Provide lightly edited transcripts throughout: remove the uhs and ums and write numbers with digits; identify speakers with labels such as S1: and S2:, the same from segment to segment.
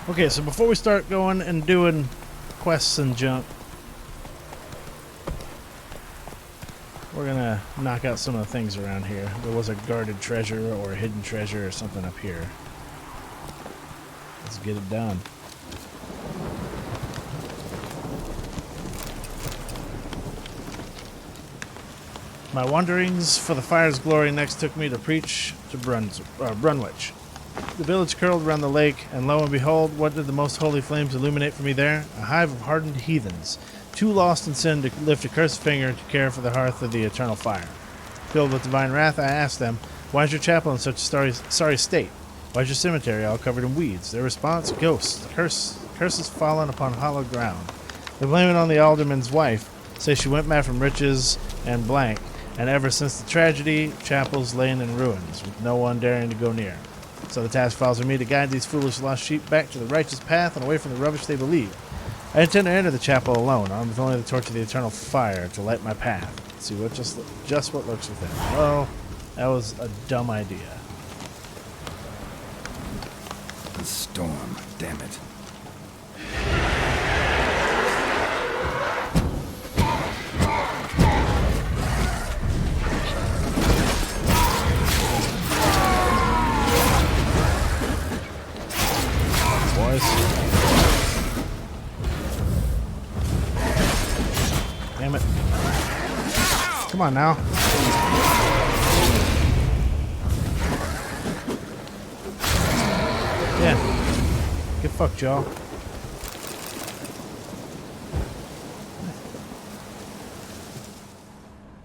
S1: Okay, so before we start going and doing quests and junk, we're gonna knock out some of the things around here. There was a guarded treasure or a hidden treasure or something up here. Let's get it done. My wanderings for the fire's glory next took me to preach to Brunwich. The village curled around the lake, and lo and behold, what did the most holy flames illuminate for me there? A hive of hardened heathens, too lost in sin to lift a cursed finger to care for the hearth of the eternal fire. Filled with divine wrath, I asked them, "Why is your chapel in such a sorry state? Why is your cemetery all covered in weeds?" Their response, "Ghosts, curses fallen upon hallowed ground." They blame it on the alderman's wife, say she went mad from riches and blank, and ever since the tragedy, chapels lain in ruins, with no one daring to go near. So the task falls on me to guide these foolish lost sheep back to the righteous path and away from the rubbish they believe. I intend to enter the chapel alone, armed with only the torch of the eternal fire to light my path. Let's see what just what lurks within. Well, that was a dumb idea.
S2: The storm, damn it.
S1: Damn it. Come on now. Yeah. Get fucked, y'all.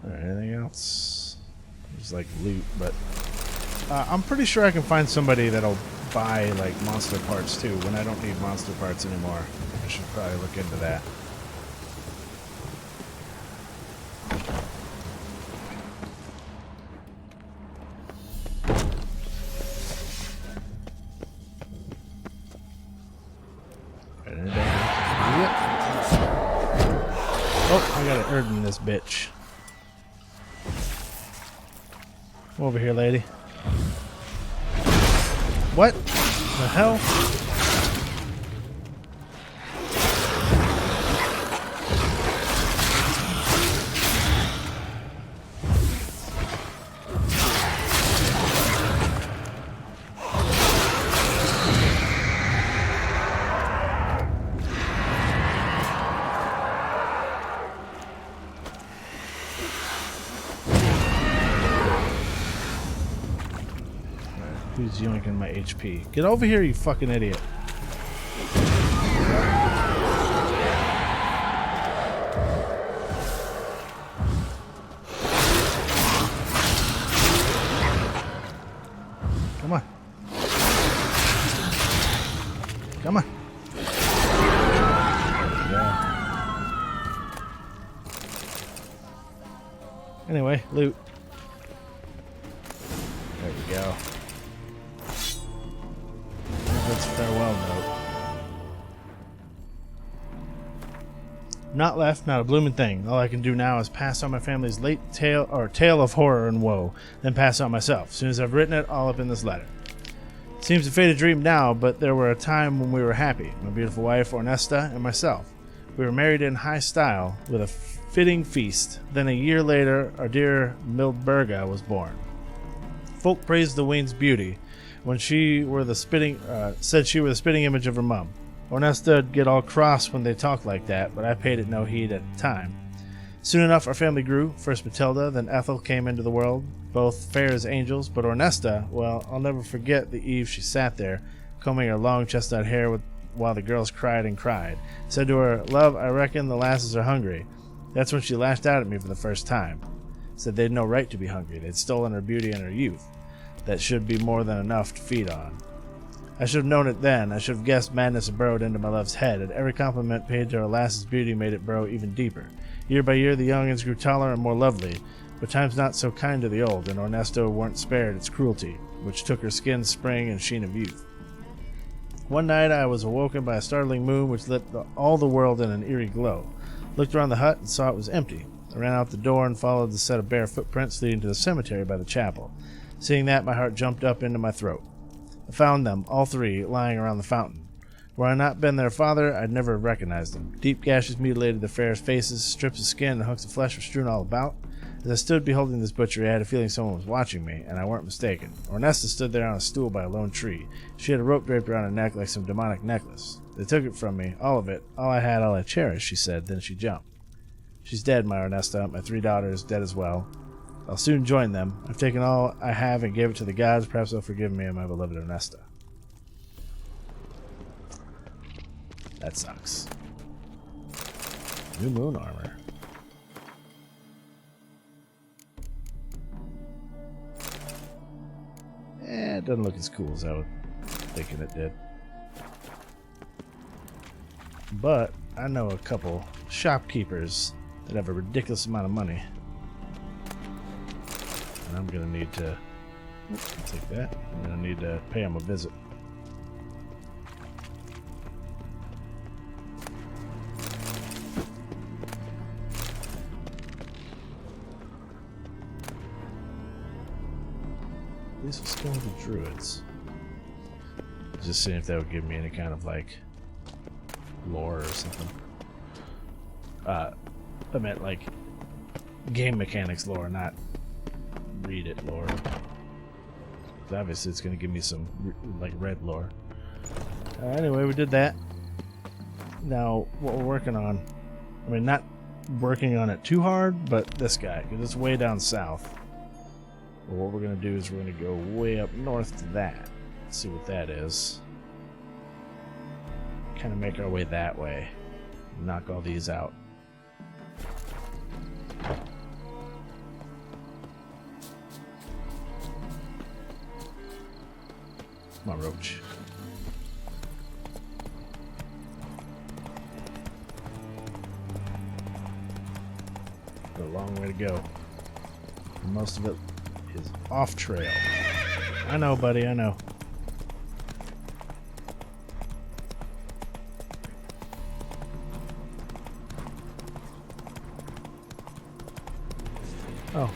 S1: Alright, anything else? There's like loot, but I'm pretty sure I can find somebody that'll buy like monster parts too when I don't need monster parts anymore. I should probably look into that. Oh, I got an Erd in this bitch. Come over here, lady. What the hell? Who's yoinking my HP? Get over here, you fucking idiot. Come on. Come on. Yeah. Anyway, loot. There we go. That's farewell note. Not left, not a blooming thing. All I can do now is pass on my family's late tale of horror and woe, then pass on myself. As soon as I've written it, all up in this letter. Seems a faded dream now, but there were a time when we were happy. My beautiful wife, Ornesta, and myself. We were married in high style, with a fitting feast. Then a year later, our dear Mildburga was born. Folk praised the wean's beauty, when said she were the spitting image of her mum. Ornesta'd get all cross when they talked like that, but I paid it no heed at the time. Soon enough our family grew. First Matilda, then Ethel came into the world, both fair as angels, but Ornesta, well, I'll never forget the eve she sat there, combing her long chestnut hair while the girls cried and cried. Said to her, "Love, I reckon the lasses are hungry." That's when she lashed out at me for the first time. Said they'd no right to be hungry. They'd stolen her beauty and her youth. That should be more than enough to feed on. I should have known it then. I should have guessed madness had burrowed into my love's head, and every compliment paid to her lass's beauty made it burrow even deeper. Year by year the young'uns grew taller and more lovely, but time's not so kind to the old, and Ornesta weren't spared its cruelty, which took her skin's spring and sheen of youth. One night I was awoken by a startling moon which lit all the world in an eerie glow. Looked around the hut and saw it was empty. I ran out the door and followed the set of bare footprints leading to the cemetery by the chapel. Seeing that, my heart jumped up into my throat. I found them, all three, lying around the fountain. Were I not been their father, I'd never have recognized them. Deep gashes mutilated the fair's faces, strips of skin and hunks of flesh were strewn all about. As I stood beholding this butchery, I had a feeling someone was watching me, and I weren't mistaken. Ornesta stood there on a stool by a lone tree. She had a rope draped around her neck like some demonic necklace. They took it from me, all of it, all I had, all I cherished, she said, then she jumped. She's dead, my Ornesta. My 3 daughters, dead as well. I'll soon join them. I've taken all I have and gave it to the gods. Perhaps they'll forgive me and my beloved Ornesta. That sucks. New moon armor. It doesn't look as cool as I was thinking it did. But I know a couple shopkeepers that have a ridiculous amount of money. And I'm going to need to... I'll take that. I'm going to need to pay them a visit. These are still the druids. Just seeing if that would give me any kind of like lore or something. I meant like game mechanics lore, not read it lore. Obviously, it's going to give me some like red lore. Anyway, we did that. Now, what we're working on, I mean, not working on it too hard, but this guy, because it's way down south. But what we're going to do is we're going to go way up north to that. Let's see what that is. Kind of make our way that way. Knock all these out. Come on, Roach. Got a long way to go. And most of it is off trail. I know, buddy, I know. Oh.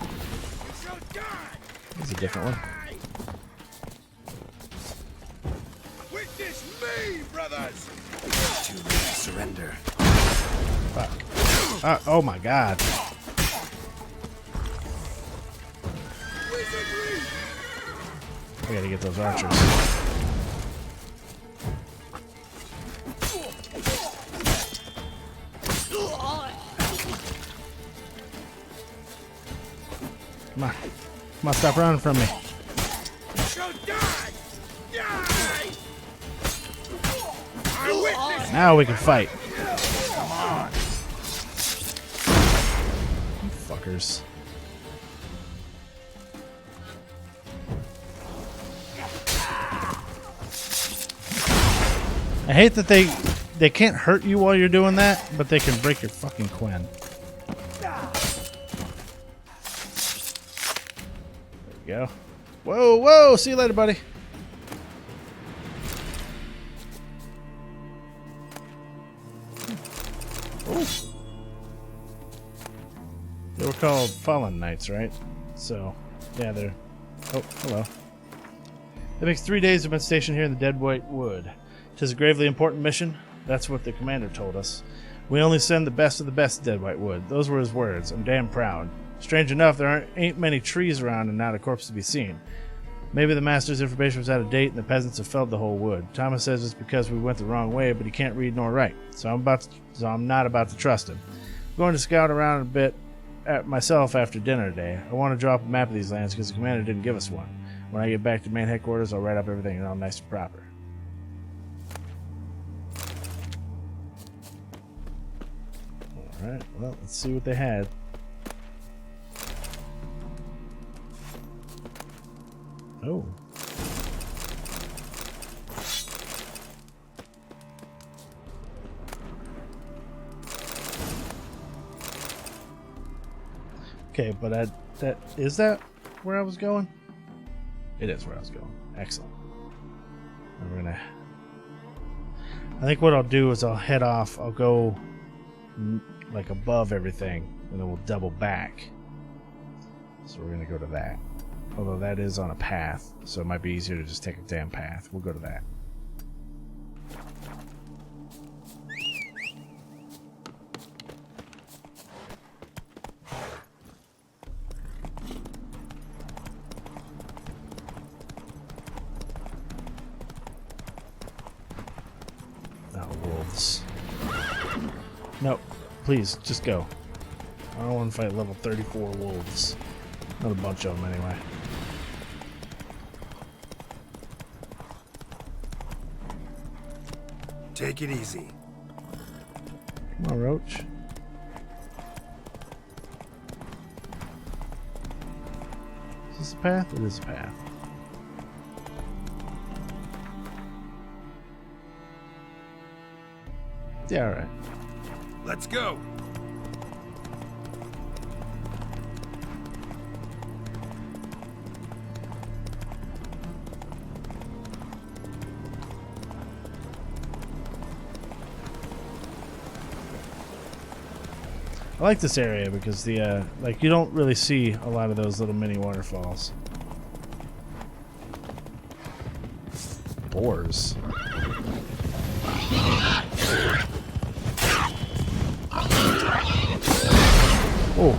S1: There's a different one.
S3: Witness me, brothers!
S2: Too late to surrender.
S1: Fuck. Oh my god.
S3: Wizardry!
S1: I gotta get those archers. Come on. Come on, stop running from me.
S3: Shall die! Die! I witness
S1: Now we can fight.
S2: Come on.
S1: You fuckers. I hate that they can't hurt you while you're doing that, but they can break your fucking Quen. There we go. Whoa, whoa! See you later, buddy. Ooh. They were called Fallen Knights, right? So, yeah, they're... Oh, hello. It makes 3 days we've been stationed here in the Dead White Wood. 'Tis a gravely important mission. That's what the commander told us. We only send the best of the best to Dead White Wood. Those were his words. I'm damn proud. Strange enough, there ain't many trees around and not a corpse to be seen. Maybe the master's information was out of date and the peasants have felled the whole wood. Thomas says it's because we went the wrong way, but he can't read nor write. So I'm not about to trust him. I'm going to scout around a bit myself after dinner today. I want to drop a map of these lands because the commander didn't give us one. When I get back to main headquarters, I'll write up everything all nice and proper. Alright, well, let's see what they had. Oh. Okay, but is that where I was going? It is where I was going. Excellent. And I think what I'll do is I'll head off. I'll go like above everything, and then we'll double back. So we're gonna go to that. Although that is on a path, so it might be easier to just take a damn path. We'll go to that. wolves. No, please, just go. I don't want to fight level 34 wolves. Not a bunch of them, anyway.
S2: Take it easy.
S1: Come on, Roach. Is this a path? It is a path. Yeah, alright.
S2: Let's go.
S1: I like this area because the like you don't really see a lot of those little mini waterfalls. Boars. Oh.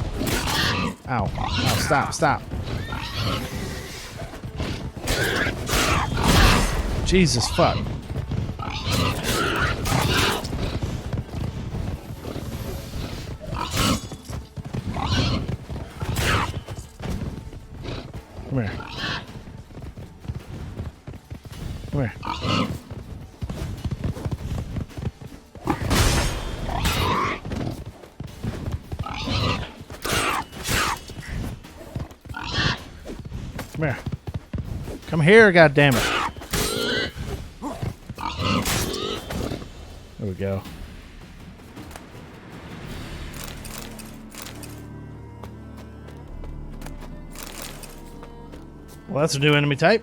S1: Ow. Ow, stop, stop. Jesus fuck. Come here. Come here. Come here. Come here, goddammit. There we go. Well, that's a new enemy type.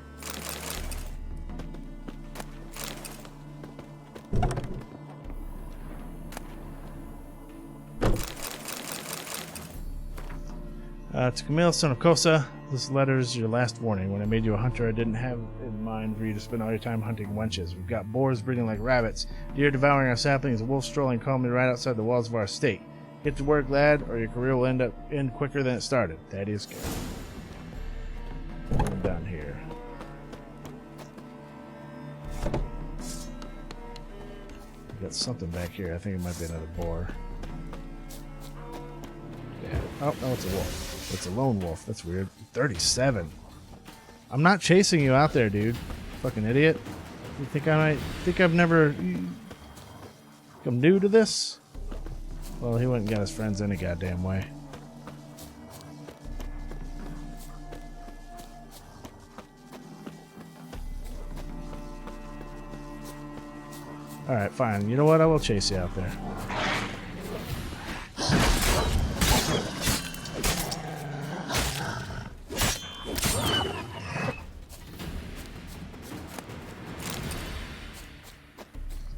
S1: To Camille, son of Kosa, this letter is your last warning. When I made you a hunter, I didn't have in mind for you to spend all your time hunting wenches. We've got boars breeding like rabbits, deer devouring our saplings, and wolves strolling calmly right outside the walls of our estate. Get to work, lad, or your career will end quicker than it started. Thaddeus Gale. We're down here. We've got something back here. I think it might be another boar. Yeah. Oh, no, it's a wolf. It's a lone wolf. That's weird. 37. I'm not chasing you out there, dude. Fucking idiot. You think I might... Think I've never... I'm new to this? Well, he went and got his friends any goddamn way. Alright, fine. You know what? I will chase you out there.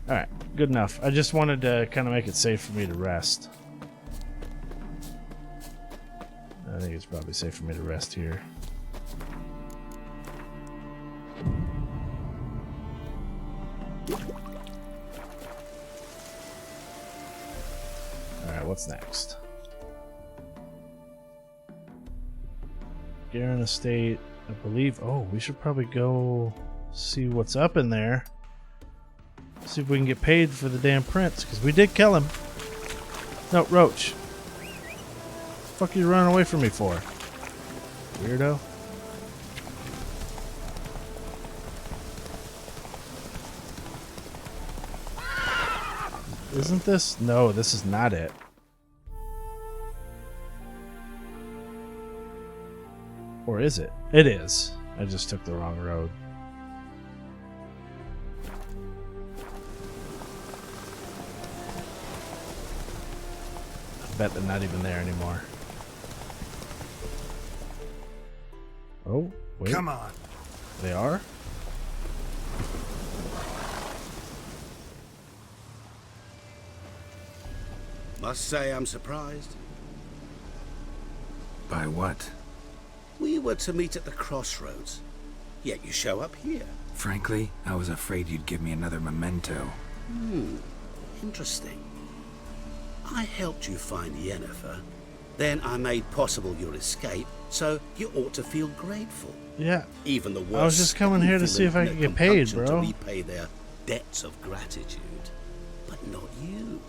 S1: Alright, good enough. I just wanted to kind of make it safe for me to rest. I think it's probably safe for me to rest here. Alright, what's next? Garen Estate, I believe. Oh, we should probably go see what's up in there. See if we can get paid for the damn prince, because we did kill him. No, Roach. What the fuck are you running away from me for? Weirdo. Isn't this? No, this is not it. Or is it? It is. I just took the wrong road. I bet they're not even there anymore. Oh, wait.
S2: Come on.
S1: They are?
S3: Must say I'm surprised.
S2: By what?
S3: We were to meet at the crossroads, yet you show up here.
S2: Frankly, I was afraid you'd give me another memento.
S3: Interesting. I helped you find Yennefer. Then I made possible your escape, so you ought to feel grateful.
S1: Yeah.
S3: Even the worst
S1: I was just coming here to see if I could get paid, bro.
S3: To repay their debts of gratitude. but not you.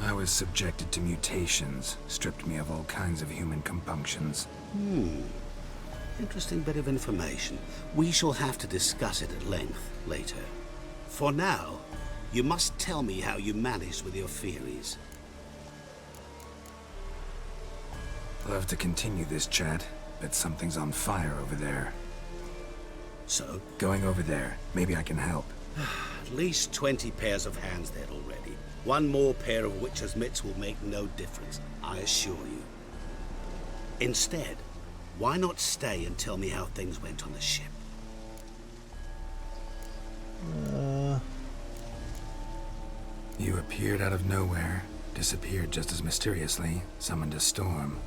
S2: I was subjected to mutations, stripped me of all kinds of human compunctions.
S3: Interesting bit of information. We shall have to discuss it at length later. For now, you must tell me how you managed with your theories.
S2: Love to continue this chat, but something's on fire over there.
S3: So,
S2: Going over there, maybe I can help.
S3: at least 20 pairs of hands there already. One more pair of witcher's mitts will make no difference, I assure you. Instead, why not stay and tell me how things went on the ship?
S2: You appeared out of nowhere, disappeared just as mysteriously, summoned a storm.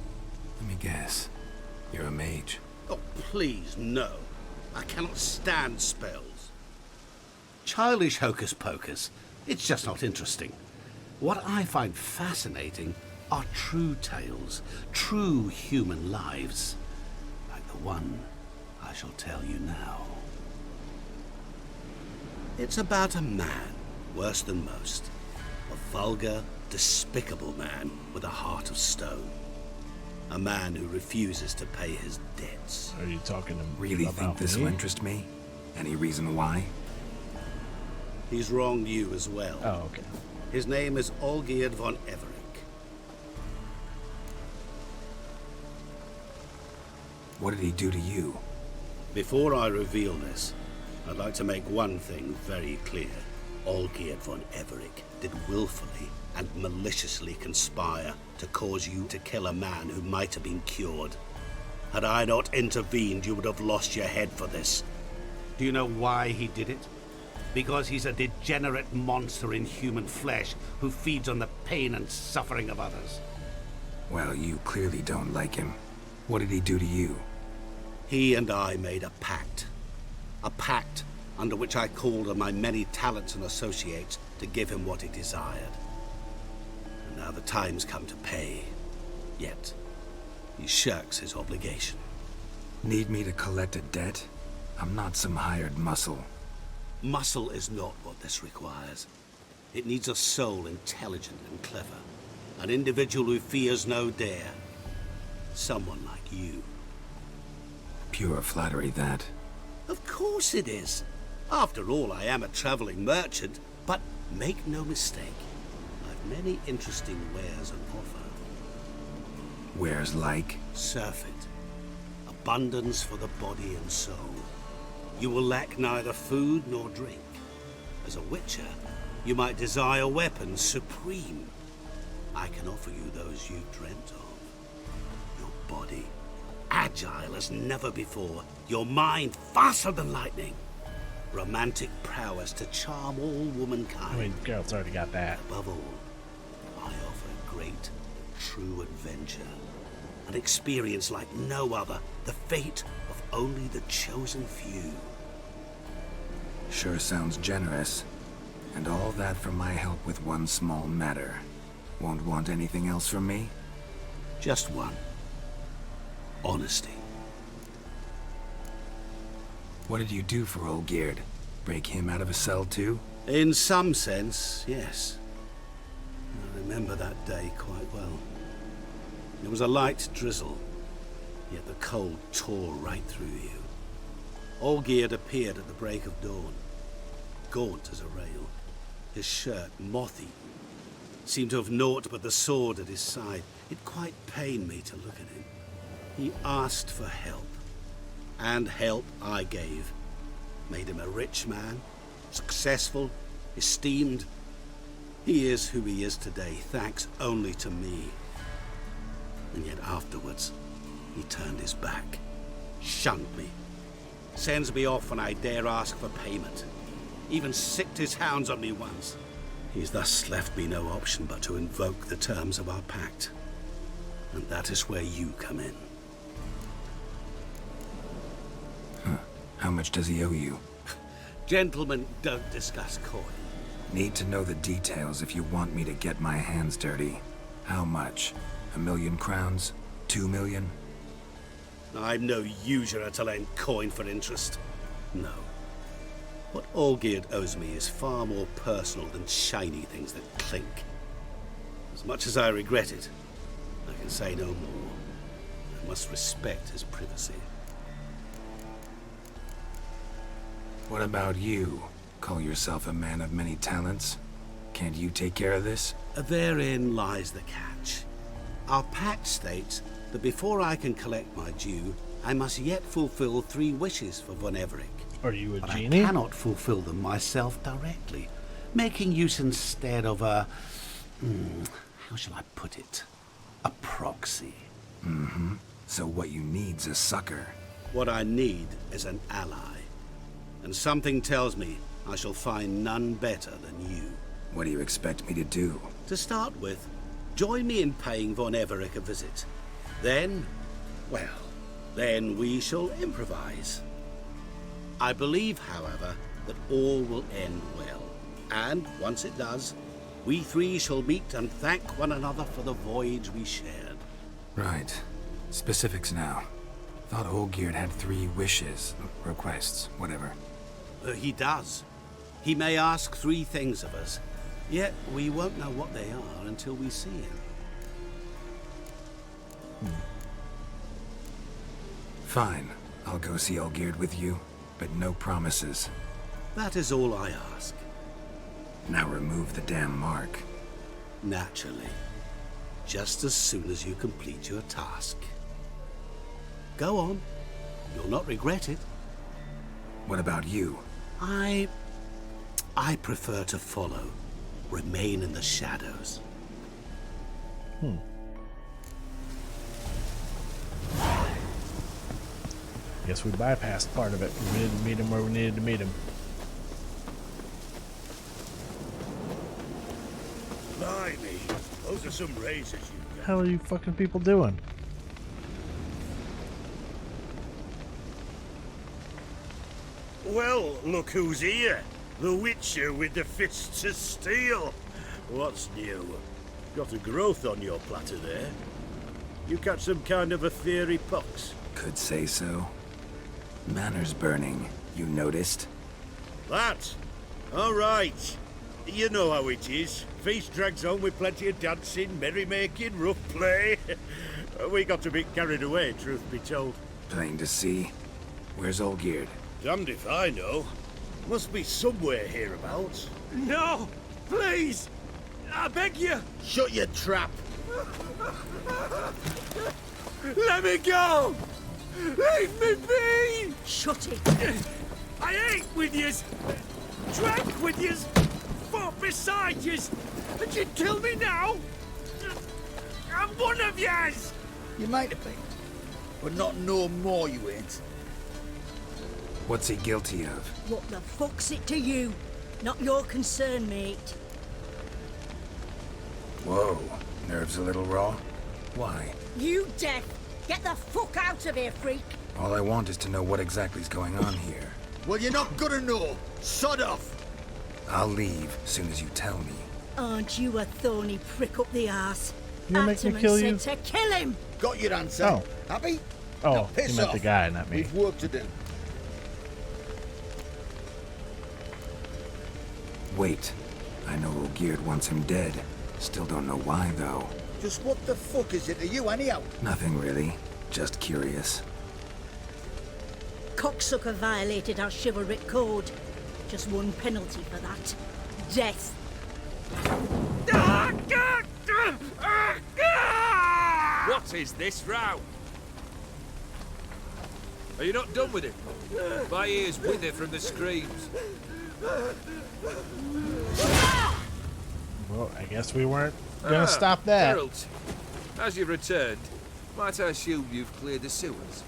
S2: Let me guess. You're a mage.
S3: Oh, please, no. I cannot stand spells. Childish hocus pocus. It's just not interesting. What I find fascinating are true tales, true human lives, like the one I shall tell you now. It's about a man, worse than most. A vulgar, despicable man with a heart of stone. A man who refuses to pay his debts.
S1: Are you talking to
S2: Really
S1: about
S2: think this
S1: me?
S2: will interest me? Any reason why?
S3: He's wronged you as well.
S1: Oh, okay.
S3: His name is Olgierd von Everec.
S2: What did he do to you?
S3: Before I reveal this, I'd like to make one thing very clear. Olgierd von Everec did willfully and maliciously conspire to cause you to kill a man who might have been cured. Had I not intervened, you would have lost your head for this. Do you know why he did it? Because he's a degenerate monster in human flesh who feeds on the pain and suffering of others.
S2: Well, you clearly don't like him. What did he do to you?
S3: He and I made a pact. A pact under which I called on my many talents and associates to give him what he desired. And now the time's come to pay. Yet, he shirks his obligation.
S2: Need me to collect a debt? I'm not some hired muscle.
S3: Muscle is not what this requires. It needs a soul intelligent and clever. An individual who fears no dare. Someone like you.
S2: Pure flattery, that.
S3: Of course it is. After all, I am a traveling merchant, but make no mistake. I've many interesting wares on offer.
S2: Wares like?
S3: Surfeit. Abundance for the body and soul. You will lack neither food nor drink. As a witcher, you might desire weapons supreme. I can offer you those you dreamt of. Your body, agile as never before. Your mind, faster than lightning. Romantic prowess to charm all womankind.
S1: I mean, Geralt's already got that.
S3: Above all, I offer great, true adventure. An experience like no other. The fate of only the chosen few.
S2: Sure sounds generous. And all that for my help with one small matter. Won't want anything else from me?
S3: Just one. Honesty.
S2: What did you do for Olgierd? Break him out of a cell too?
S3: In some sense, yes. I remember that day quite well. It was a light drizzle, yet the cold tore right through you. Olgierd appeared at the break of dawn, gaunt as a rail, his shirt moth-eaten. Seemed to have naught but the sword at his side. It quite pained me to look at him. He asked for help, and help I gave. Made him a rich man, successful, esteemed. He is who he is today, thanks only to me. And yet afterwards, he turned his back, shunned me, sends me off when I dare ask for payment, even sicked his hounds on me once. He's thus left me no option but to invoke the terms of our pact. And that is where you come in.
S2: How much does he owe you?
S3: Gentlemen don't discuss coin.
S2: Need to know the details if you want me to get my hands dirty. How much? 1,000,000 crowns? 2 million?
S3: I'm no usurer to lend coin for interest. No. What Olgierd owes me is far more personal than shiny things that clink. As much as I regret it, I can say no more. I must respect his privacy.
S2: What about you? Call yourself a man of many talents? Can't you take care of this?
S3: Therein lies the catch. Our pact states that before I can collect my due, I must yet fulfill 3 wishes for Von Everec.
S1: Are you a
S3: But
S1: genie?
S3: I cannot fulfill them myself directly, making use instead of a... how shall I put it? A proxy.
S2: So what you need's a sucker.
S3: What I need is an ally. And something tells me I shall find none better than you.
S2: What do you expect me to do?
S3: To start with, join me in paying Von Everec a visit. Then, well, then we shall improvise. I believe, however, that all will end well. And once it does, we 3 shall meet and thank one another for the voyage we shared.
S2: Right. Specifics now. Thought Olgierd had 3 wishes, requests, whatever.
S3: He does. He may ask 3 things of us, yet we won't know what they are until we see him.
S2: Fine. I'll go see Olgierd with you, but no promises.
S3: That is all I ask.
S2: Now remove the damn mark.
S3: Naturally. Just as soon as you complete your task. Go on. You'll not regret it.
S2: What about you?
S3: I prefer to follow. Remain in the shadows.
S1: Guess we bypassed part of it. We didn't meet him where we needed to meet him.
S4: Blimey, those are some razors you
S1: What the
S4: got.
S1: hell are you fucking people doing?
S4: Well, look who's here. The Witcher with the fists of steel. What's new? Got a growth on your platter there. You catch some kind of a theory pox?
S2: Could say so. Manners burning, you noticed?
S4: That? All right. You know how it is. Feast drags on with plenty of dancing, merrymaking, rough play. We got a bit carried away, truth be told.
S2: Plain to see. Where's Olgierd?
S4: Damned if I know. Must be somewhere hereabouts. No! Please! I beg you! Shut your trap! Let me go! Leave me be!
S5: Shut it!
S4: I ate with yous! Drank with yous! Fought beside yous! And you kill me now? I'm one of yous!
S6: You might have been, but not no more you ain't.
S2: What's he guilty of?
S5: What the fuck's it to you? Not your concern, mate.
S2: Whoa, nerves a little raw? Why?
S5: You deaf! Get the fuck out of here, freak!
S2: All I want is to know what exactly's going on here.
S6: Well, you're not gonna know. Sod off.
S2: I'll leave soon as you tell me.
S5: Aren't you a thorny prick up the arse?
S1: You gonna make me
S5: Ataman
S1: kill
S5: said
S1: you?
S5: to kill him!
S6: Got your answer.
S1: Oh.
S6: Happy?
S1: Oh,
S6: Now
S1: you
S6: piss
S1: meant
S6: off.
S1: the guy, not me.
S6: We've work to do.
S2: Wait. I know Olgierd wants him dead. Still don't know why, though.
S6: Just what the fuck is it to you, anyhow?
S2: Nothing really. Just curious.
S5: Cocksucker violated our chivalric code. Just one penalty for that. Death.
S7: What is this row? Are you not done with it? My ears wither from the screams.
S1: Well, I guess we weren't gonna stop that.
S7: Geralt, as you've returned, might I assume you've cleared the sewers?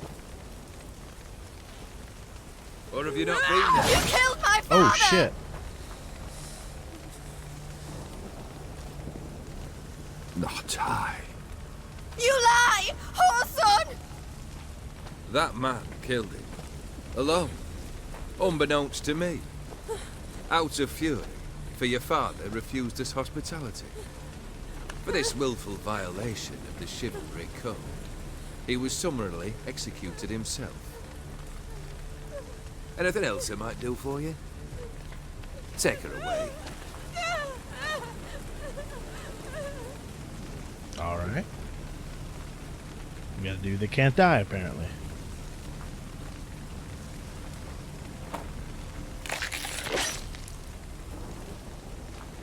S7: Or have you not been there?
S5: You killed my father!
S1: Oh shit!
S2: Not I.
S5: You lie! Whoreson!
S7: That man killed him. Alone. Unbeknownst to me. Out of fury, for your father refused us hospitality. For this willful violation of the chivalry code, he was summarily executed himself. Anything else I might do for you? Take her away.
S1: Alright. We gotta do They Can't Die, apparently.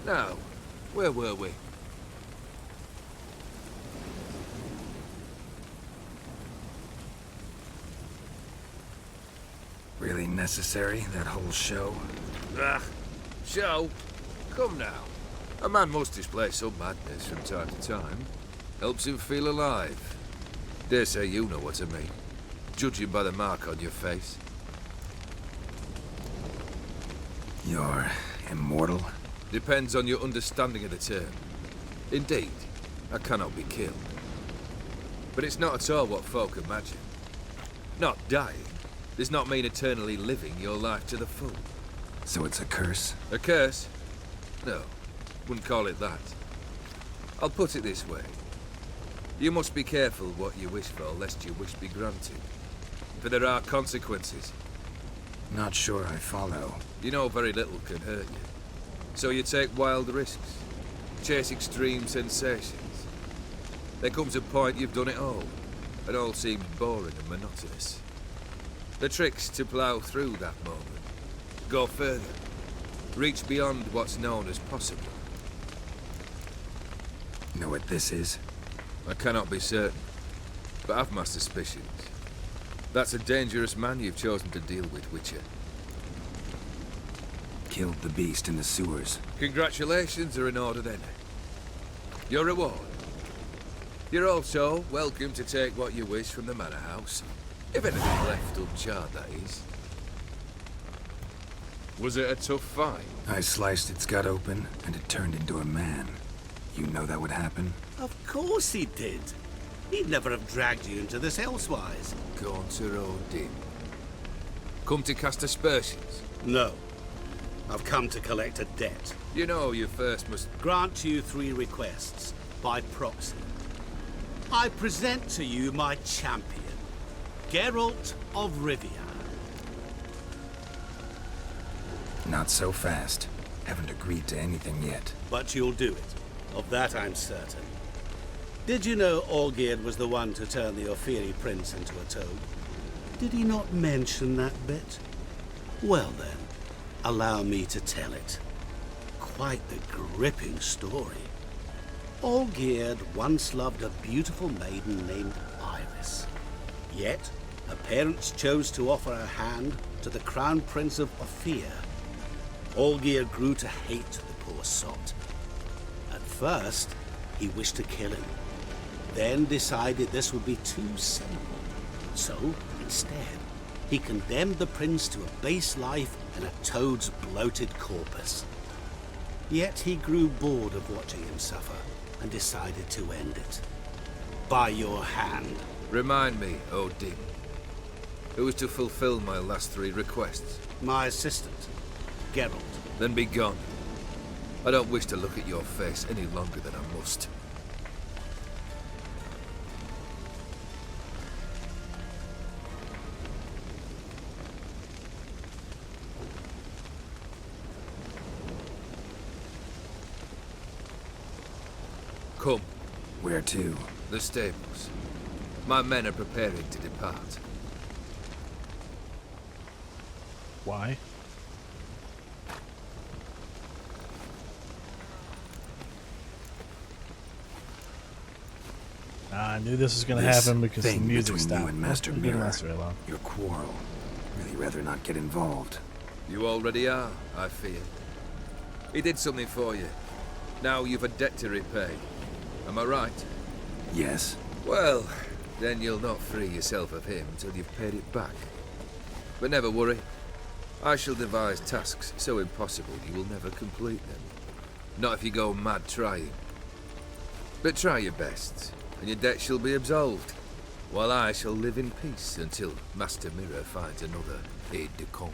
S7: Now, where were we?
S2: Really necessary, that whole show?
S7: Ah, show? Come now. A man must display some madness from time to time. Helps him feel alive. Dare say you know what I mean. Judging by the mark on your face.
S2: You're immortal?
S7: Depends on your understanding of the term. Indeed, I cannot be killed. But it's not at all what folk imagine. Not dying does not mean eternally living your life to the full.
S2: So it's a curse?
S7: A curse? No, wouldn't call it that. I'll put it this way. You must be careful what you wish for, lest your wish be granted. For there are consequences.
S2: Not sure I follow.
S7: You know very little can hurt you. So you take wild risks. Chase extreme sensations. There comes a point you've done it all, and all seems boring and monotonous. The trick's to plough through that moment. Go further. Reach beyond what's known as possible.
S2: Know what this is?
S7: I cannot be certain, but I've my suspicions. That's a dangerous man you've chosen to deal with, Witcher.
S2: Killed the beast in the sewers.
S7: Congratulations are in order then. Your reward. You're also welcome to take what you wish from the manor house. If anything left uncharred, that is. Was it a tough fight?
S2: I sliced its gut open, and it turned into a man. You know that would happen?
S3: Of course he did. He'd never have dragged you into this elsewise.
S7: Gaunter Odin. Come to cast aspersions.
S3: No. I've come to collect a debt.
S7: You know you first must...
S3: Grant you 3 requests, by proxy. I present to you my champion, Geralt of Rivia.
S2: Not so fast. Haven't agreed to anything yet.
S3: But you'll do it. Of that I'm certain. Did you know Olgierd was the one to turn the Ophiri prince into a toad? Did he not mention that bit? Well then, allow me to tell it. Quite the gripping story. Olgierd once loved a beautiful maiden named Iris. Yet, her parents chose to offer her hand to the Crown Prince of Ophir. Olgierd grew to hate the poor sot. At first, he wished to kill him, then decided this would be too simple. So, instead, he condemned the prince to a base life in a toad's bloated corpus. Yet he grew bored of watching him suffer and decided to end it. By your hand.
S7: Remind me, Odin. Who is to fulfill my last 3 requests?
S3: My assistant, Geralt.
S7: Then be gone. I don't wish to look at your face any longer than I must. Come.
S2: Where to?
S7: The stables. My men are preparing to depart.
S1: Why? I knew this was going to
S2: This
S1: happen because the
S2: thing
S1: music
S2: between
S1: stopped.
S2: you and Master
S1: It didn't
S2: Mirror.
S1: last very long.
S2: Your quarrel. Really rather not get involved.
S7: You already are, I fear. He did something for you. Now you've a debt to repay. Am I right?
S2: Yes.
S7: Well, then you'll not free yourself of him till you've paid it back. But never worry. I shall devise tasks so impossible you will never complete them. Not if you go mad trying. But try your best, and your debt shall be absolved, while I shall live in peace until Master Mirror finds another aide-de-camp.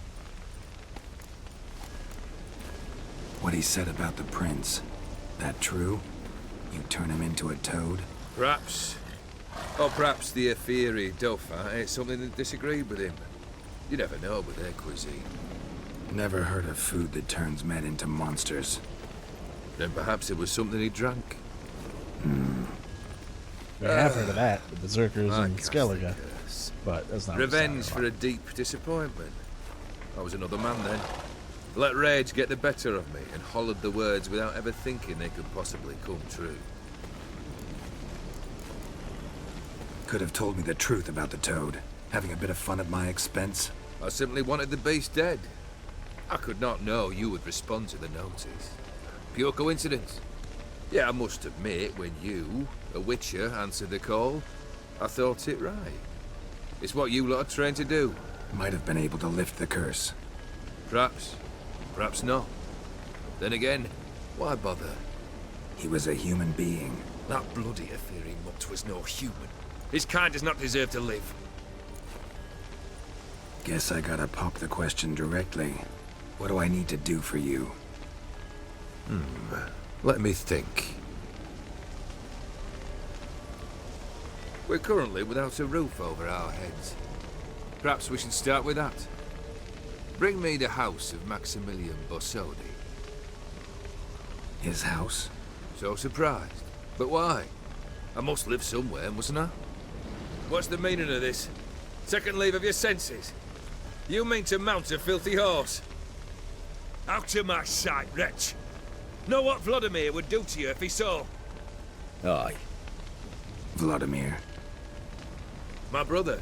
S2: What he said about the prince. That true? You turn him into a toad?
S7: Perhaps. Or perhaps the Ophiri Dauphin ate something that disagreed with him. You never know with their cuisine.
S2: Never heard of food that turns men into monsters.
S7: Then perhaps it was something he drank.
S1: I have heard of that, the Berserkers
S7: I
S1: and
S7: cast
S1: Skellige,
S7: a curse.
S1: but that's not
S7: Revenge for a deep disappointment. I was another man then. Let rage get the better of me and hollered the words without ever thinking they could possibly come true.
S2: Could have told me the truth about the toad. Having a bit of fun at my expense.
S7: I simply wanted the beast dead. I could not know you would respond to the notice. Pure coincidence. Yeah, I must admit, when you, a witcher, answered the call, I thought it right. It's what you lot are trained to do.
S2: Might have been able to lift the curse.
S7: Perhaps. Perhaps not. Then again, why bother?
S2: He was a human being.
S7: That bloody Aetheri mutt was no human. His kind does not deserve to live.
S2: Guess I gotta pop the question directly. What do I need to do for you?
S7: Let me think. We're currently without a roof over our heads. Perhaps we should start with that. Bring me the house of Maximilian Borsodi.
S2: His house?
S7: So surprised. But why? I must live somewhere, mustn't I? What's the meaning of this? Second leave of your senses? You mean to mount a filthy horse? Out of my sight, wretch! Know what Vladimir would do to you if he saw?
S6: Aye.
S2: Vladimir.
S7: My brother.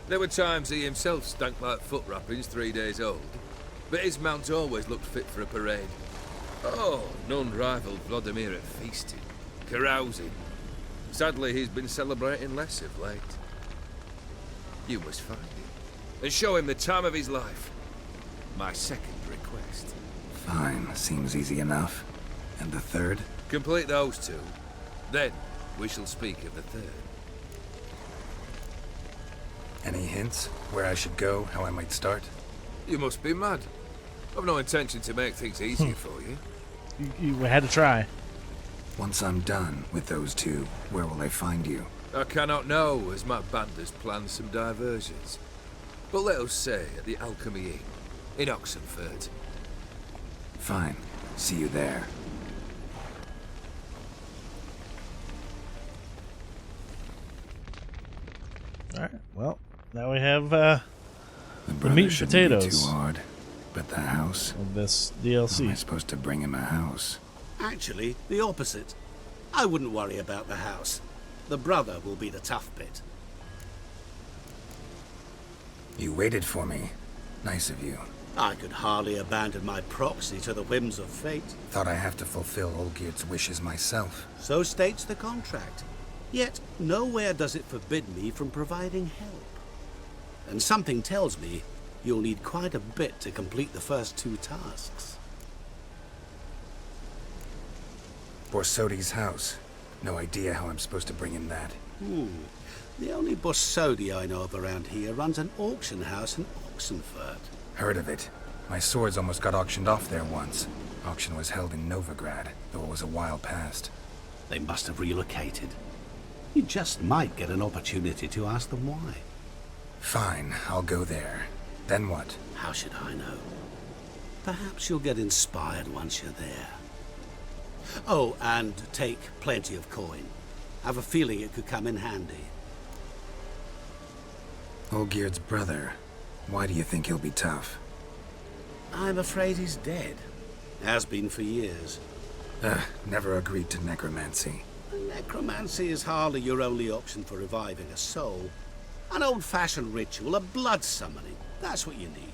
S7: There were times he himself stank like foot wrappings 3 days old, but his mount always looked fit for a parade. Oh, none rivaled Vladimir at feasting, carousing. Sadly, he's been celebrating less of late. You must find him, and show him the time of his life. My second request.
S2: Fine, seems easy enough. And the third?
S7: Complete those two. Then, we shall speak of the third.
S2: Any hints? Where I should go? How I might start?
S7: You must be mad. I've no intention to make things easier for you.
S1: You had to try.
S2: Once I'm done with those two, where will I find you?
S7: I cannot know, as my band has planned some diversions. But let us say at the Alchemy Inn, in Oxenfurt.
S2: Fine. See you there.
S1: Alright, well, now we have
S2: The brother
S1: meat and
S2: shouldn't be
S1: potatoes.
S2: too hard. But the house?
S1: of this
S2: How am I
S1: DLC.
S2: supposed to bring him a house?
S3: Actually, the opposite. I wouldn't worry about the house. The brother will be the tough bit.
S2: You waited for me. Nice of you.
S3: I could hardly abandon my proxy to the whims of fate.
S2: Thought I have to fulfill Olgierd's wishes myself.
S3: So states the contract. Yet, nowhere does it forbid me from providing help. And something tells me you'll need quite a bit to complete the first two tasks.
S2: Borsodi's house. No idea how I'm supposed to bring him that.
S3: The only Borsodi I know of around here runs an auction house in Oxenfurt.
S2: Heard of it. My swords almost got auctioned off there once. Auction was held in Novigrad, though it was a while past.
S3: They must have relocated. You just might get an opportunity to ask them why.
S2: Fine, I'll go there. Then what?
S3: How should I know? Perhaps you'll get inspired once you're there. Oh, and take plenty of coin. Have a feeling it could come in handy.
S2: Olgierd's brother. Why do you think he'll be tough?
S3: I'm afraid he's dead. Has been for years.
S2: Never agreed to necromancy.
S3: Necromancy is hardly your only option for reviving a soul. An old-fashioned ritual, a blood summoning. That's what you need.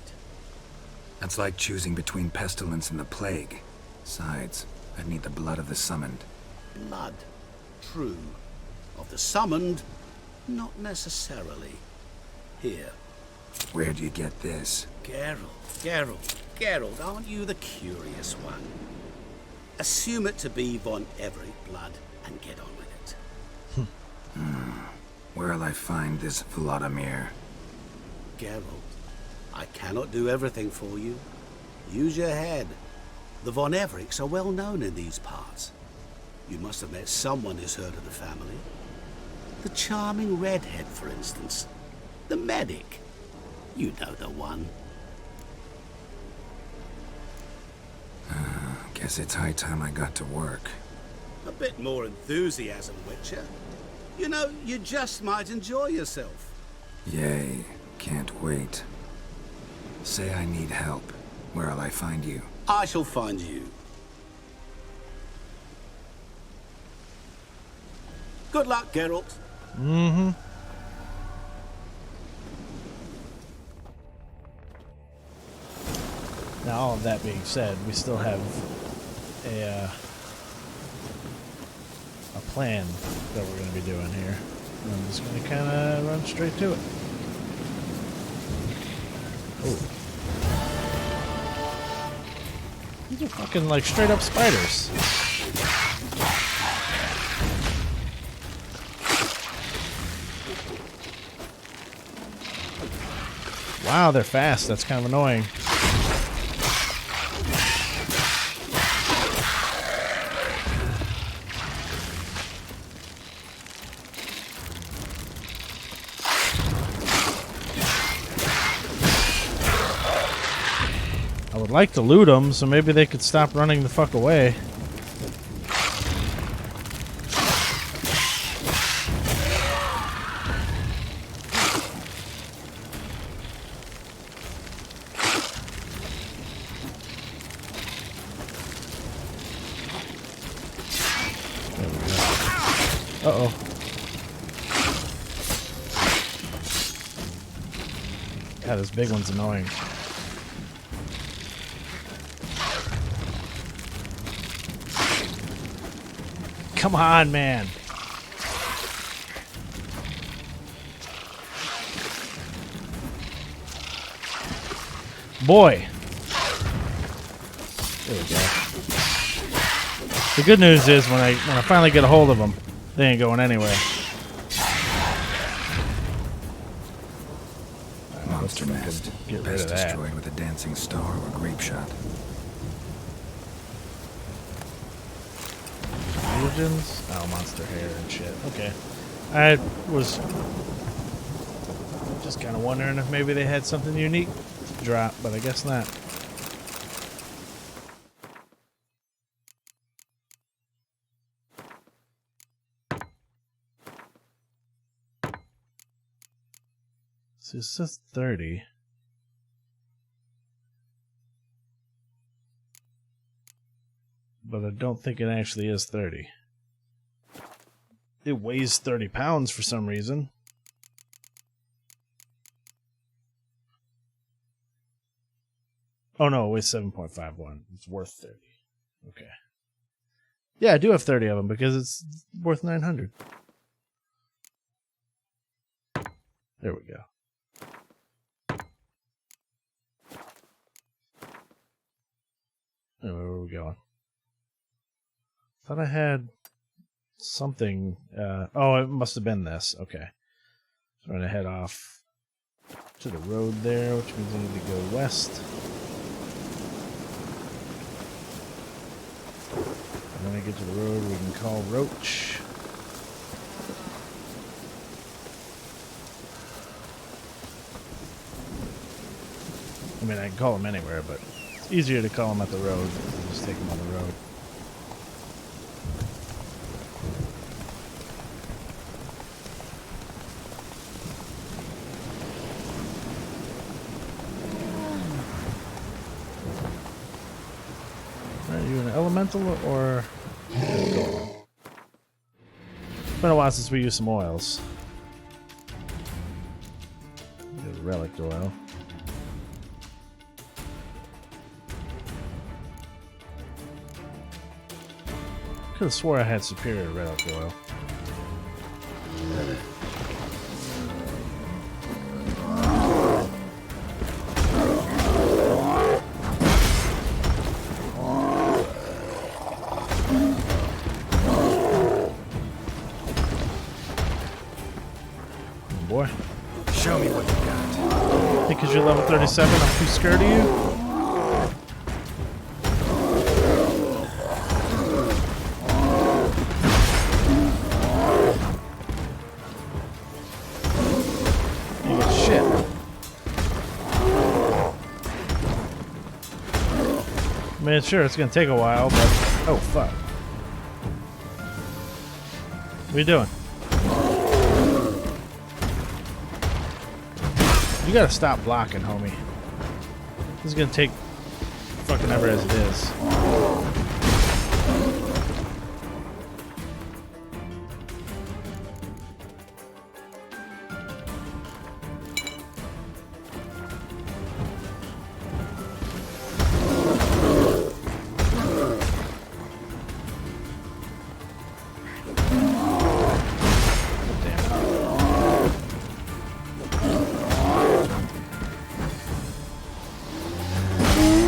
S2: That's like choosing between pestilence and the plague. Besides, I'd need the blood of the summoned.
S3: Blood. True. Of the summoned, not necessarily. Here.
S2: Where'd you get this?
S3: Geralt, aren't you the curious one? Assume it to be Von Everett blood and get on with it.
S2: Where'll I find this Vladimir?
S3: Geralt, I cannot do everything for you. Use your head. The Von Evericks are well known in these parts. You must have met someone who's heard of the family. The charming redhead, for instance. The medic. You know the one.
S2: Guess it's high time I got to work.
S3: A bit more enthusiasm, Witcher. You know, you just might enjoy yourself.
S2: Yay, can't wait. Say I need help. Where'll I find you?
S3: I shall find you. Good luck, Geralt.
S1: Mm-hmm. Now, all of that being said, we still have a plan that we're going to be doing here. I'm just going to kind of run straight to it. Oh. These are fucking, like, straight up spiders. Wow, they're fast. That's kind of annoying. I would like to loot them, so maybe they could stop running the fuck away. There we go. Uh-oh. God, this big one's annoying. Come on, man. Boy. There we go. The good news is when I finally get a hold of them, they ain't going anywhere.
S2: Monster nest.
S1: Get rid
S2: Best
S1: of that.
S2: destroyed with a dancing star or grape shot.
S1: Legends? Oh, monster hair and shit. Okay. I was just kind of wondering if maybe they had something unique to drop, but I guess not. So it says 30. But I don't think it actually is 30. It weighs 30 pounds for some reason. Oh no, it weighs 7.51. It's worth 30. Okay. Yeah, I do have 30 of them because it's worth 900. There we go. Anyway, where are we going? Thought I had something. Oh, it must have been this. Okay. So I'm going to head off to the road there, which means I need to go west. And then I get to the road we can call Roach. I mean, I can call him anywhere, but it's easier to call him at the road than just take him on the road. Are you an elemental or gold? It's been a while since we used some oils. Get a relic oil. Could have swore I had superior relic oil. Boy.
S2: Show me what you got.
S1: Think because you're level 37, I'm too scared of you? You get shit. I mean, sure, it's gonna take a while, but oh fuck! What are you doing? You gotta stop blocking, homie. This is gonna take fucking ever as it is.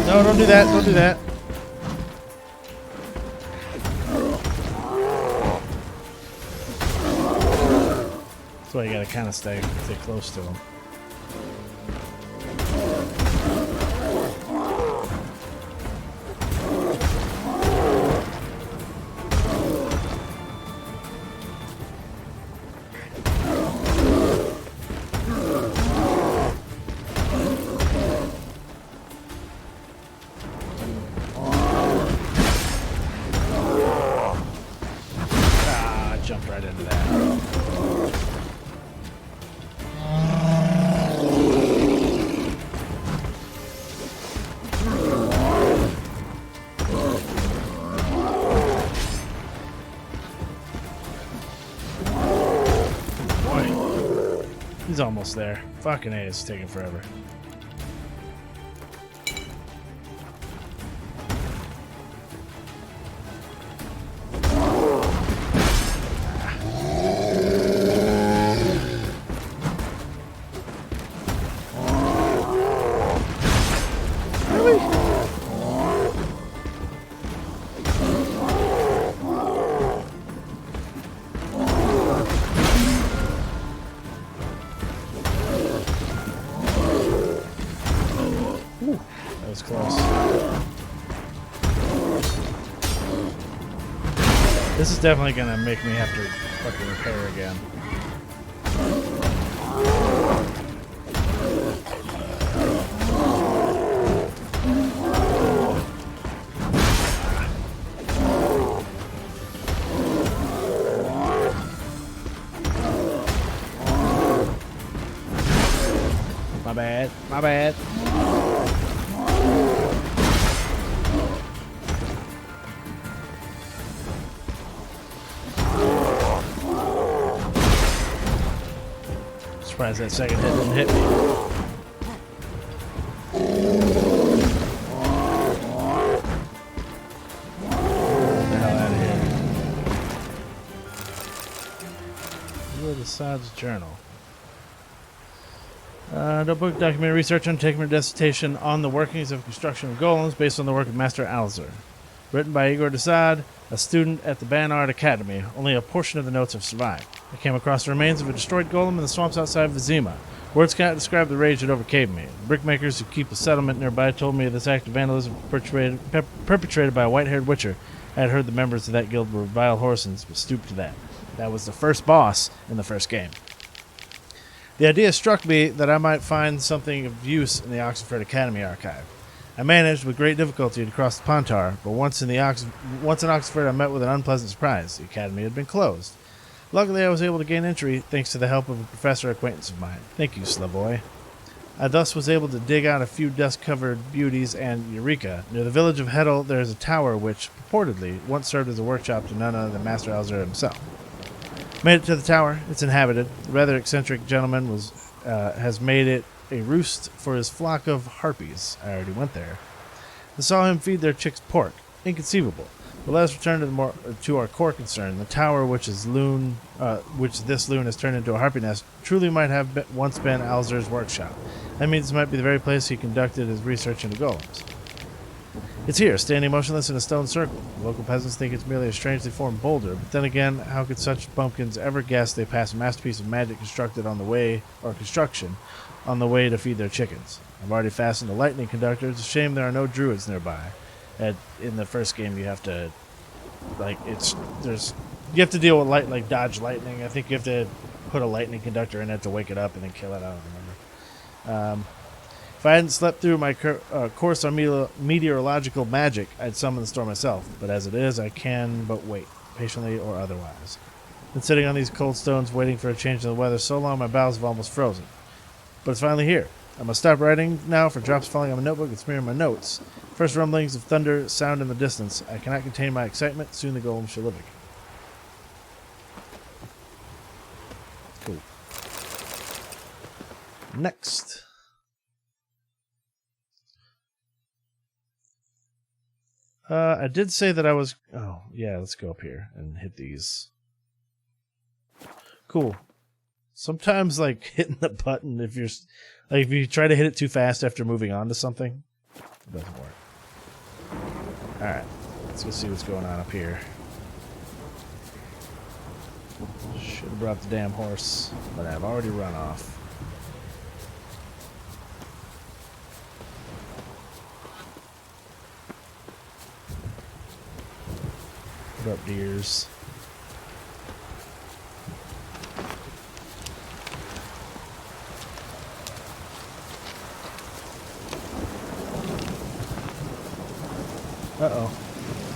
S1: No, don't do that. Don't do that. That's why you gotta kind of stay close to him. Jumped right into that. Boy, he's almost there. Fucking A, it's taking forever. That was close. This is definitely gonna make me have to fucking repair again. My bad. My bad. Surprised that second hit didn't hit me. Get the hell out of here. Igor Desaad's journal. Notebook documented research undertaken for dissertation on the workings of construction of golems based on the work of Master Alzur. Written by Igor Desaad, a student at the Banard Academy. Only a portion of the notes have survived. I came across the remains of a destroyed golem in the swamps outside Vizima. Words cannot describe the rage that overcame me. The brickmakers who keep a settlement nearby told me of this act of vandalism perpetrated by a white-haired witcher. I had heard the members of that guild were vile Horsens, but stooped to that. That was the first boss in the first game. The idea struck me that I might find something of use in the Oxenford Academy archive. I managed with great difficulty to cross the Pontar, but once in Oxenford I met with an unpleasant surprise. The academy had been closed. Luckily I was able to gain entry thanks to the help of a professor acquaintance of mine. Thank you, Slavoy. I thus was able to dig out a few dust-covered beauties and Eureka. Near the village of Hedel there is a tower which, purportedly, once served as a workshop to none other than Master Alzur himself. Made it to the tower. It's inhabited. The rather eccentric gentleman has made it a roost for his flock of harpies. I already went there. I saw him feed their chicks pork. Inconceivable. But let us return to our core concern. The tower, which this loon has turned into a harpy nest, truly might have once been Alzur's workshop. That means this might be the very place he conducted his research into golems. It's here, standing motionless in a stone circle. The local peasants think it's merely a strangely formed boulder, but then again, how could such bumpkins ever guess they passed a masterpiece of magic construction on the way to feed their chickens? I've already fastened a lightning conductor. It's a shame there are no druids nearby. In the first game, you have to, you have to deal with dodge lightning. I think you have to put a lightning conductor in it to wake it up and then kill it. I don't remember. If I hadn't slept through my course on meteorological magic, I'd summon the storm myself. But as it is, I can but wait, patiently or otherwise. Been sitting on these cold stones waiting for a change in the weather so long my bowels have almost frozen. But it's finally here. I must stop writing now, for drops falling on my notebook and smearing my notes. First rumblings of thunder sound in the distance. I cannot contain my excitement. Soon the golem shall live again. Cool. Next. I did say that I was... Oh, yeah, let's go up here and hit these. Cool. Sometimes, like, hitting the button, if you're... Like, if you try to hit it too fast after moving on to something, it doesn't work. Alright, let's go see what's going on up here. Should have brought the damn horse, but I've already run off. What up, deers? Uh-oh.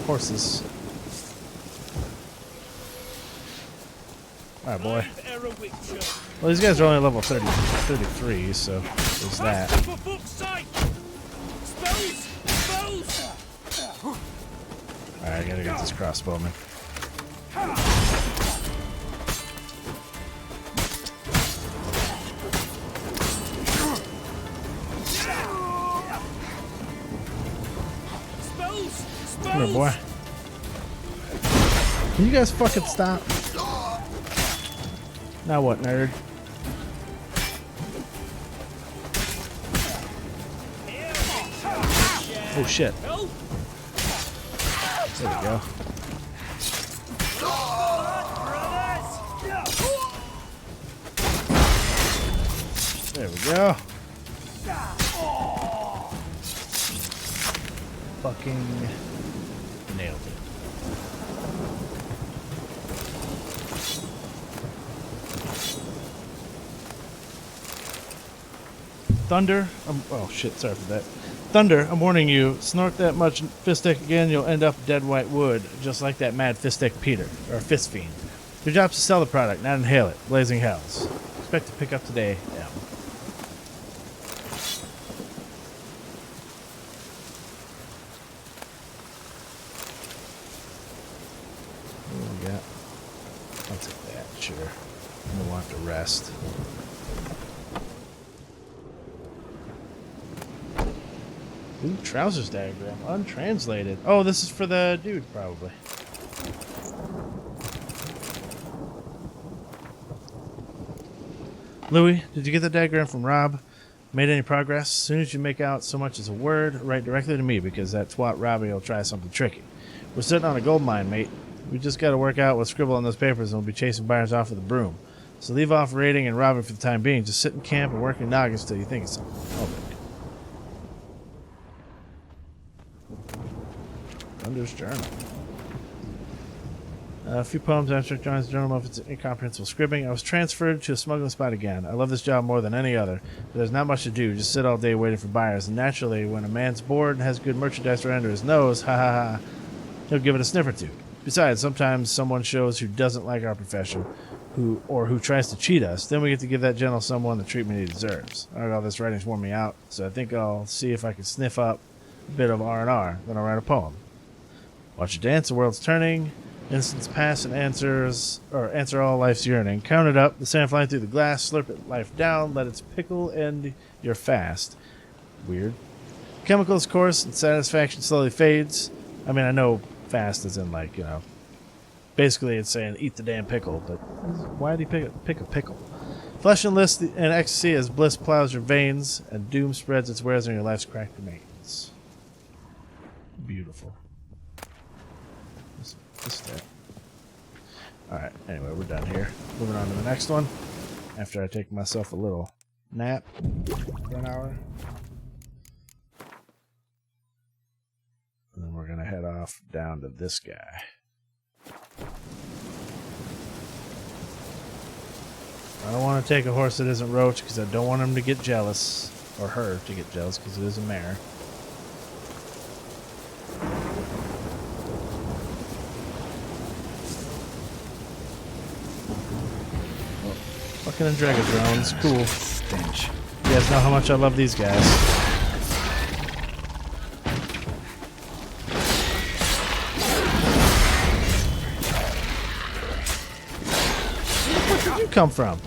S1: Horses. Alright, boy. Well, these guys are only level 33, so there's that. Alright, I gotta get this crossbowman. Come here, boy. Can you guys fucking stop? Now what, nerd? Oh shit. There we go. There we go. Fucking nailed it. Thunder, oh shit, sorry for that. Thunder, I'm warning you, snort that much Fistic again, you'll end up dead white wood, just like that mad Fistic Peter, or Fist Fiend. Your job's to sell the product, not inhale it. Blazing hells. Expect to pick up today, M. What do we got? I'll take that, sure. I'm gonna want to rest. Ooh, trousers diagram. Untranslated. Oh, this is for the dude, probably. Louis, did you get the diagram from Rob? Made any progress? As soon as you make out so much as a word, write directly to me, because that twat Robbie will try something tricky. We're sitting on a gold mine, mate. We just got to work out what's scribbled on those papers, and we'll be chasing buyers off with a broom. So leave off raiding and robbing for the time being. Just sit in camp and work your noggins till you think of something. Oh, Thunder's Journal. A few poems, abstract drawings, journal of its incomprehensible scribbling. I was transferred to a smuggling spot again. I love this job more than any other, but there's not much to do. Just sit all day waiting for buyers. And naturally, when a man's bored and has good merchandise right under his nose, ha ha ha, he'll give it a sniff or two. Besides, sometimes someone shows who doesn't like our profession, who tries to cheat us. Then we get to give that gentle someone the treatment he deserves. All this writing's worn me out, so I think I'll see if I can sniff up a bit of R&R. Then I'll write a poem. Watch it dance, the world's turning. Instants pass and answer all life's yearning. Count it up, the sand flying through the glass. Slurp it life down, let its pickle end your fast. Weird. Chemicals course and satisfaction slowly fades. I mean, I know fast as in, like, you know, basically it's saying eat the damn pickle, but why did he pick a pickle? Flesh and list and ecstasy as bliss plows your veins, and doom spreads its wares on your life's cracked remains. Beautiful. Alright, anyway, we're done here. Moving on to the next one. After I take myself a little nap for an hour. And then we're going to head off down to this guy. I don't want to take a horse that isn't Roach because I don't want him to get jealous or her to get jealous because it is a mare. Oh, fucking Dragon drones, cool.
S2: Stench.
S1: You guys know how much I love these guys. Where did you come from?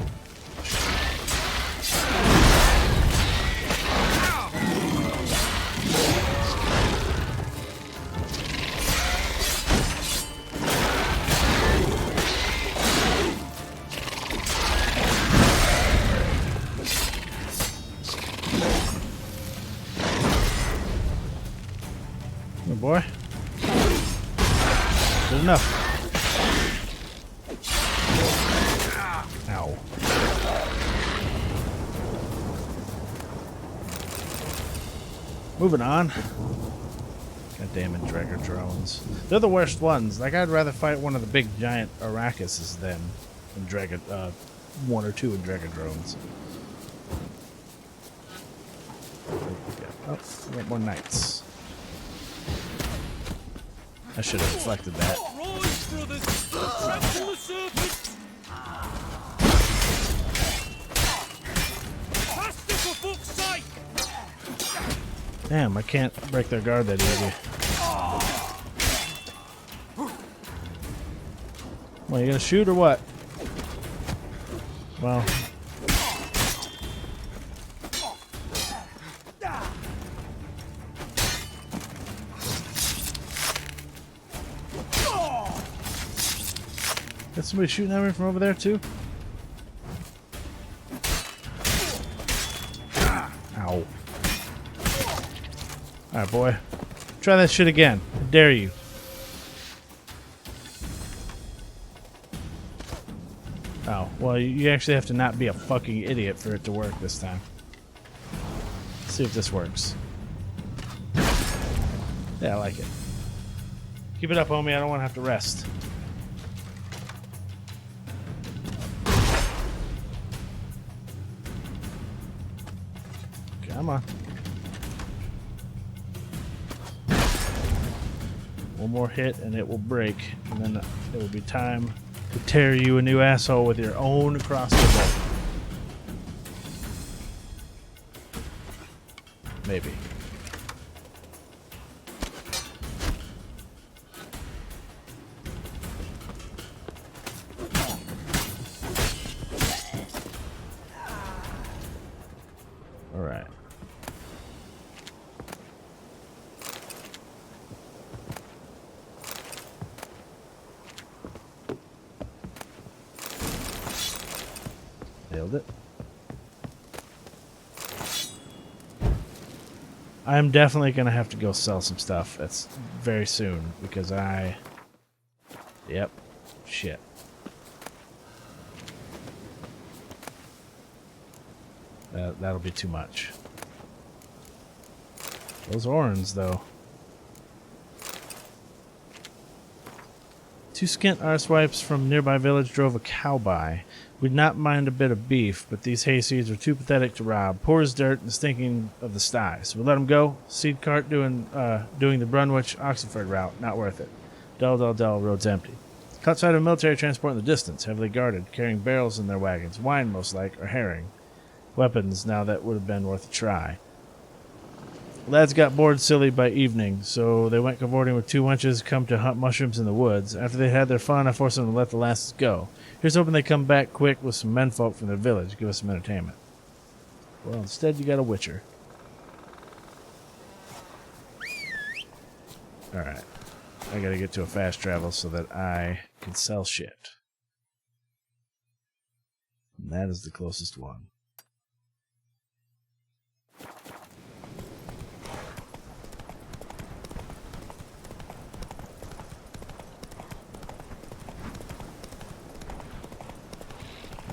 S1: Oh boy. Good enough. Ow. Moving on. Goddamn Dragon drones. They're the worst ones. Like, I'd rather fight one of the big giant Aracuses than Dragon, one or two Dragon drones. Oh, we got more knights. I should have reflected that. Damn, I can't break their guard that easy. Well, you gonna shoot or what? Well. Got somebody shooting at me from over there too? Ow. Alright, boy. Try that shit again. I dare you. Oh, well, you actually have to not be a fucking idiot for it to work this time. Let's see if this works. Yeah, I like it. Keep it up, homie. I don't want to have to rest. Come on. One more hit and it will break, and then it will be time to tear you a new asshole with your own crossbow bolt. Maybe. All right. Nailed it. I'm definitely going to have to go sell some stuff. That's very soon because Yep. Shit. That'll be too much. Those Orans, though. Two skint arsewipes from nearby village drove a cow by. We'd not mind a bit of beef, but these hayseeds were too pathetic to rob. Poor as dirt and stinking of the sty. So we let them go. Seed cart doing the Brunwich Oxenford route. Not worth it. Dull, road's empty. Caught sight of a military transport in the distance, heavily guarded, carrying barrels in their wagons. Wine, most like, or herring. Weapons, now that would have been worth a try. Lads got bored silly by evening, so they went cavorting with two wenches come to hunt mushrooms in the woods. After they had their fun, I forced them to let the lasses go. Here's hoping they come back quick with some menfolk from their village, give us some entertainment. Well, instead you got a witcher. Alright. I gotta get to a fast travel so that I can sell shit. And that is the closest one.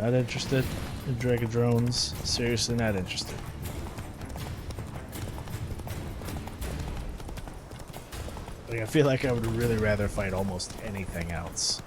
S1: Not interested in Dragon drones. Seriously not interested. Like, I feel like I would really rather fight almost anything else.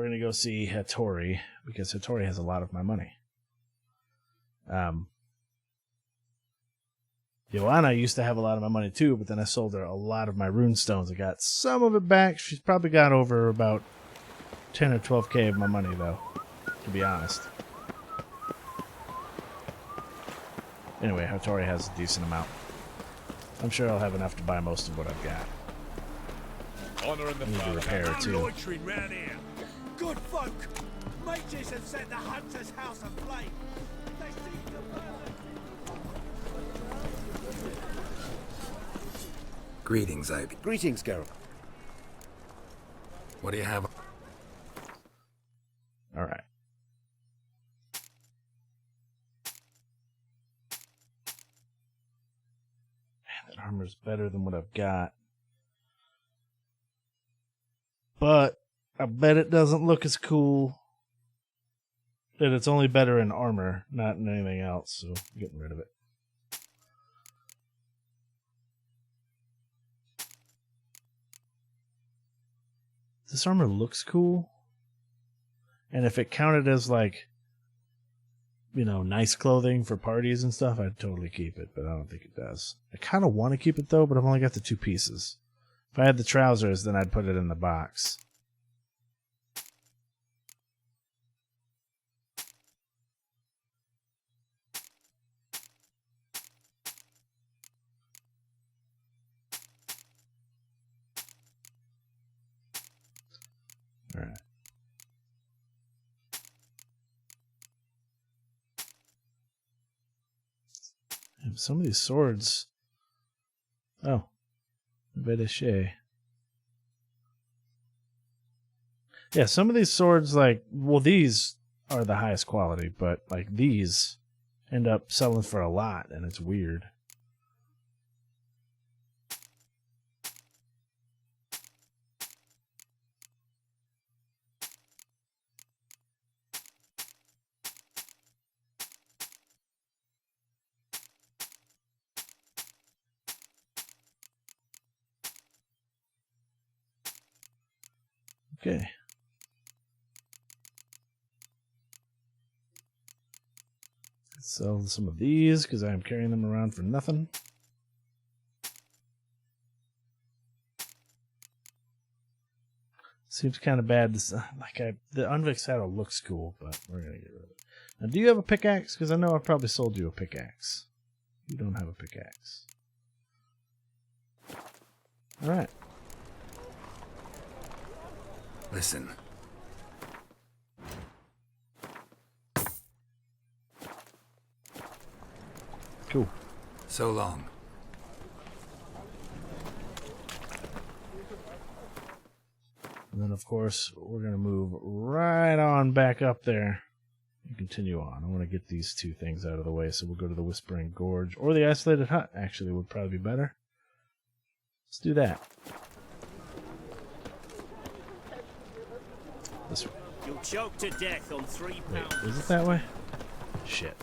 S1: we're going to go see Hattori, because Hattori has a lot of my money. Joanna used to have a lot of my money too, but then I sold her a lot of my rune stones. I got some of it back. She's probably got over about 10 or 12k of my money, though, to be honest. Anyway, Hattori has a decent amount. I'm sure I'll have enough to buy most of what I've got. I need to repair it too.
S6: Good folk! Mages have set the hunter's house aflame. They seek to burn.
S2: Greetings, Ivy.
S4: Greetings, Geralt.
S2: What do you have?
S1: All right. Man, that armor's better than what I've got. But I bet it doesn't look as cool. And it's only better in armor, not in anything else, so I'm getting rid of it. This armor looks cool. And if it counted as, like, you know, nice clothing for parties and stuff, I'd totally keep it, but I don't think it does. I kind of want to keep it, though, but I've only got the 2 pieces. If I had the trousers, then I'd put it in the box. All right. And some of these swords. Oh. Vedeshe. Yeah, some of these swords, like, well, these are the highest quality, but, like, these end up selling for a lot, and it's weird. Okay. Let's sell some of these because I'm carrying them around for nothing. Seems kind of bad. The Unvik saddle looks cool, but we're gonna get rid of it. Now, do you have a pickaxe? Because I know I probably sold you a pickaxe. You don't have a pickaxe. All right.
S2: Listen.
S1: Cool.
S2: So long.
S1: And then, of course, we're going to move right on back up there and continue on. I want to get these 2 things out of the way, so we'll go to the Whispering Gorge, or the Isolated Hut, actually, would probably be better. Let's do that. This way.
S8: You'll choke to death on 3
S1: Wait,
S8: pounds.
S1: is it that way? Shit.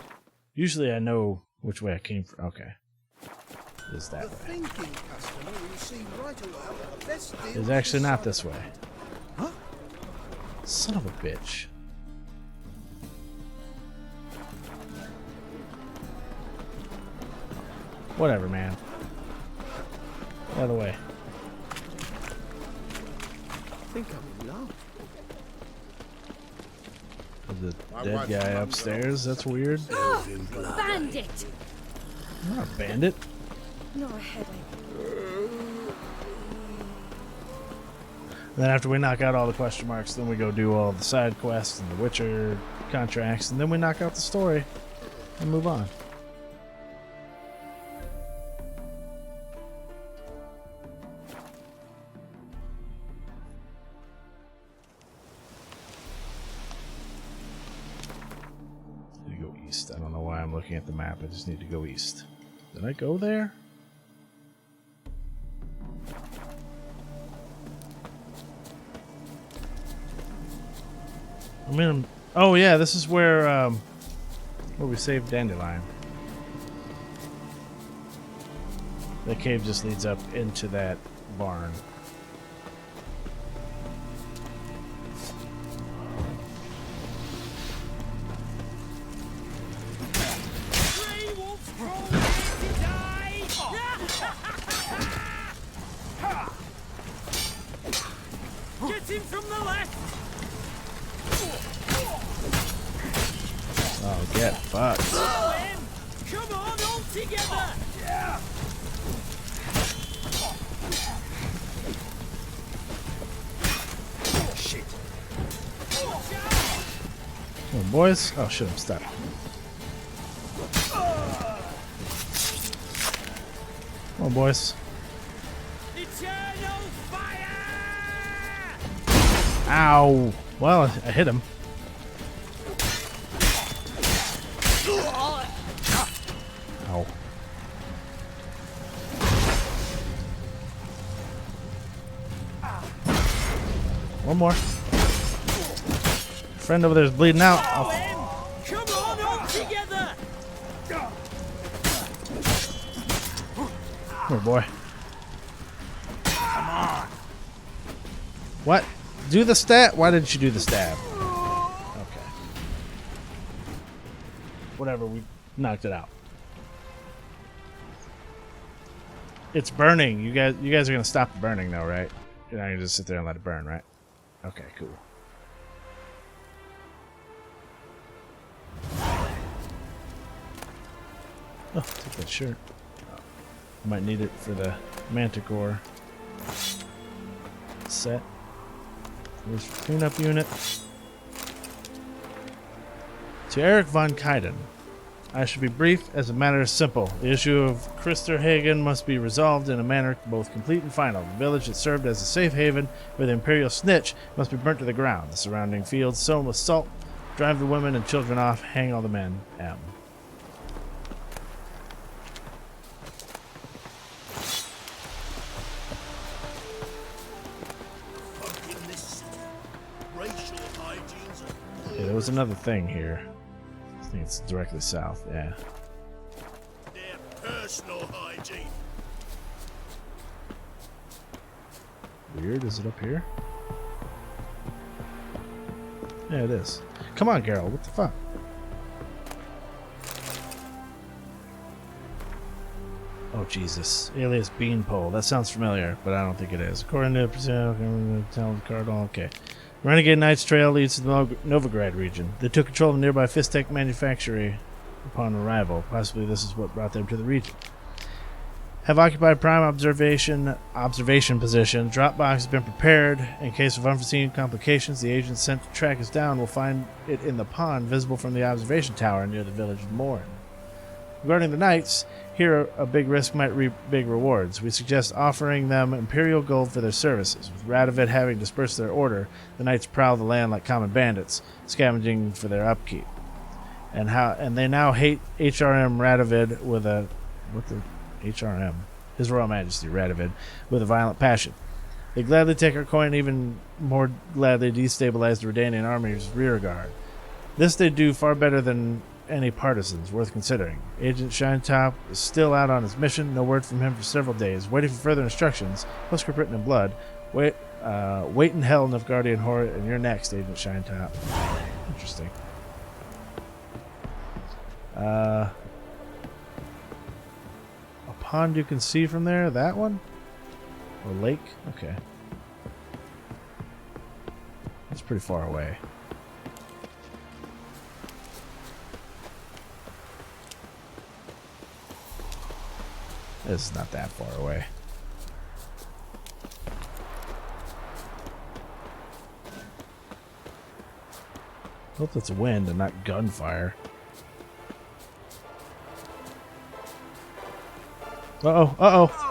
S1: Usually I know which way I came from. Okay. It is that
S6: The
S1: way.
S6: thinking customer will see right away the best deal.
S1: It's actually not this way.
S6: Huh?
S1: Son of a bitch. Whatever, man. Out of the way.
S6: I think I'm in love.
S1: There's a dead guy upstairs. That's weird.
S5: Bandit!
S1: I'm not a bandit.
S5: No headache.
S1: Then after we knock out all the question marks, then we go do all the side quests and the Witcher contracts, and then we knock out the story and move on. I need to go east. I don't know why I'm looking at the map. I just need to go east. Did I go there? I mean, oh yeah, this is where we saved Dandelion. That cave just leads up into that barn.
S8: Get him from the left!
S1: Oh, get fucked.
S8: Follow him! Come on, all together!
S3: Shit.
S1: Come on, boys. Oh, shit, I'm stuck. Come on, boys.
S8: Eternal fire!
S1: Ow. Well, I hit him. Ow. One more. Friend over there is bleeding out.
S8: Follow
S1: Oh,
S8: him! Come on, all together!
S1: come here, boy.
S6: Come on.
S1: What? Do the stab? Why didn't you do the stab? Okay. Whatever, we knocked it out. It's burning. You guys are gonna stop the burning though, right? You're not gonna just sit there and let it burn, right? Okay, cool. Oh, take that shirt. I might need it for the Manticore set. There's the cleanup unit. To Eric von Kuyden. I should be brief as the matter is simple. The issue of Christerhagen must be resolved in a manner both complete and final. The village that served as a safe haven for the Imperial Snitch must be burnt to the ground. The surrounding fields sown with salt. Drive the women and children off. Hang all the men. M.
S6: Folk in this city. Racial hygiene's
S1: Yeah, there was another thing here. I think it's directly south. Yeah.
S6: their personal hygiene.
S1: Weird. Is it up here? Yeah, it is. Come on, Geralt. What the fuck? Oh, Jesus. Alias Beanpole. That sounds familiar, but I don't think it is. According to the Cardinal. Okay. Renegade Knight's trail leads to the Novigrad region. They took control of a nearby Fistek manufactory upon arrival. Possibly this is what brought them to the region. Have occupied prime observation position. Dropbox has been prepared. In case of unforeseen complications, the agents sent to track us down will find it in the pond visible from the observation tower near the village of Morn. Regarding the knights, here a big risk might reap big rewards. We suggest offering them Imperial gold for their services. With Radovid having dispersed their order, the knights prowl the land like common bandits, scavenging for their upkeep. And they now hate HRM Radovid with a... What the... HRM? His Royal Majesty Radovid with a violent passion. They gladly take our coin, even more gladly destabilize the Redanian army's rearguard. This they do far better than any partisans, worth considering. Agent Shinetop is still out on his mission. No word from him for several days. Waiting for further instructions. Postscript written in blood. Wait in hell, Nilfgaardian Horde, and you're next, Agent Shinetop. Interesting. A pond you can see from there? That one? Or lake? Okay. That's pretty far away. It's not that far away. Hope that's wind and not gunfire. Uh-oh, uh-oh.